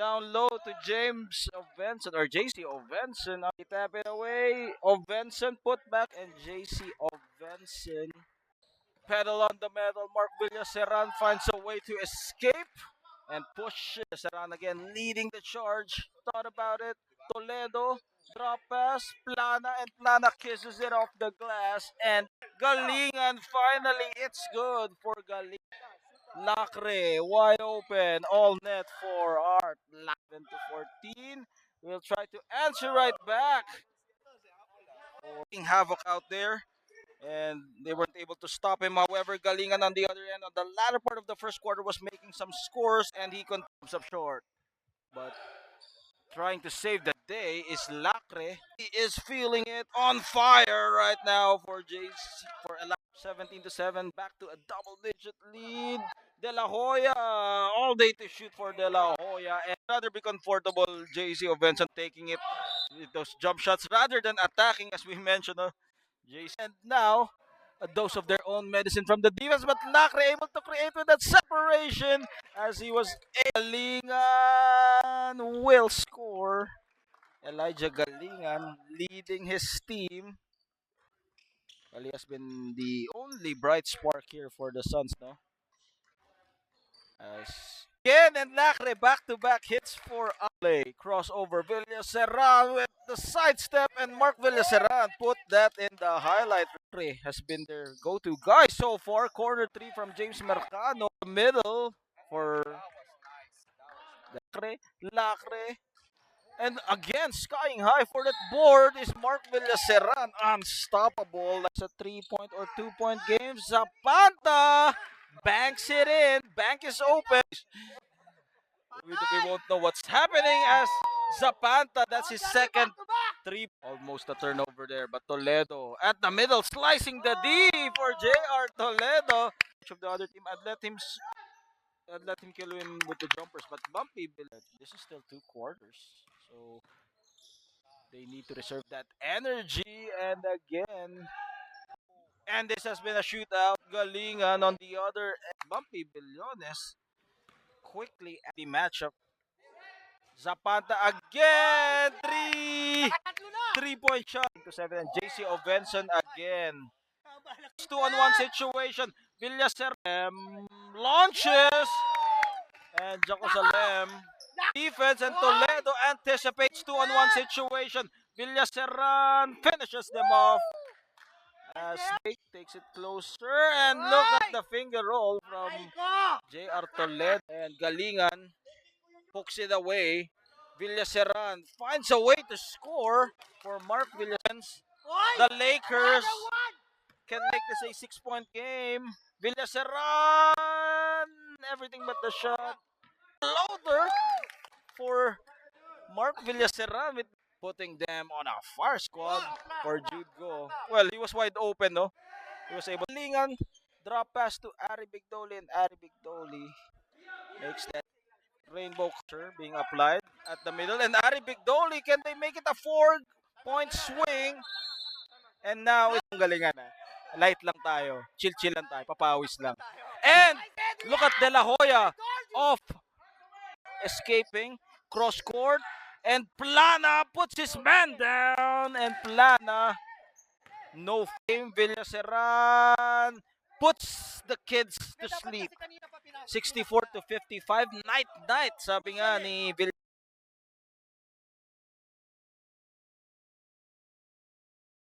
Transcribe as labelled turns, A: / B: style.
A: down low to James Ovenson or JC Ovenson. He tap it away. Ovenson put back and JC Ovenson. Pedal on the metal. Mark Villaseran finds a way to escape and push Villaseran again, leading the charge. Thought about it. Toledo, drop pass, Plana, and Plana kisses it off the glass. And Galingan finally, it's good for Galingan. Lacre, wide open, all net for Art. 11 to 14. We'll try to answer right back. Havoc out there, and they weren't able to stop him. However, Galingan on the other end, on the latter part of the first quarter, was making some scores, and he comes up short. But trying to save the day is Lacre. He is feeling it on fire right now for JC for 17 to 7, back to a double-digit lead. De La Hoya, all day to shoot for De La Hoya, and rather be comfortable JC Ovenson taking it with those jump shots rather than attacking, as we mentioned. JC, and now a dose of their own medicine from the defense, but Lacre able to create with that separation as he was Galingan will score. Elijah Galingan leading his team. Well, he has been the only bright spark here for the Suns, no? As again, and Lacre back-to-back hits for Ale. Crossover, Villaseran with the sidestep, and Mark Villaseran put that in the highlight. Lacre has been their go-to guy so far. Corner 3 from James Mercado. Middle for Lacre. And again, skying high for that board is Mark Villaseran. Unstoppable. That's a 3-point or 2-point game. Zapanta banks it in. Bank is open. We won't know what's happening as Zapanta, that's his second three. Almost a turnover there, but Toledo at the middle, slicing the D for JR Toledo. Of the other team, I'd let him kill him with the jumpers, but Bumpy, this is still 2 quarters. So they need to reserve that energy. And again, and this has been a shootout. Galingan on the other end. Bumpy Billones quickly at the matchup. Zapanta again. 3-point shot to 7. And JC Ovenson again. 2-on-1 situation. Villaseran launches. And Jaco Salem defense, and Toledo anticipates 2-on-1 situation. Villaseran finishes them off as Snake takes it closer, and look at the finger roll from JR Toledo, and Galingan hooks it away. Villaseran finds a way to score for Mark Villaseran. The Lakers can make this a 6-point game. Villaseran, everything but the shot. Loader for Mark Villaseran with putting them on a fire squad for Jude Go. Well, he was wide open, no? He was able to Lingan, drop pass to Ari Bigdoli, and Ari Bigdoli makes that rainbow culture being applied at the middle. And Ari Bigdoli, can they make it a 4-point swing? And now it's Galingan. Light lang tayo. Chill lang tayo. Papawis lang. And look at De La Hoya off. Escaping, cross court, and Plana puts his man down, and Plana, no fame. Villaseran puts the kids to sleep. 64 to 55, night, sabi nga ni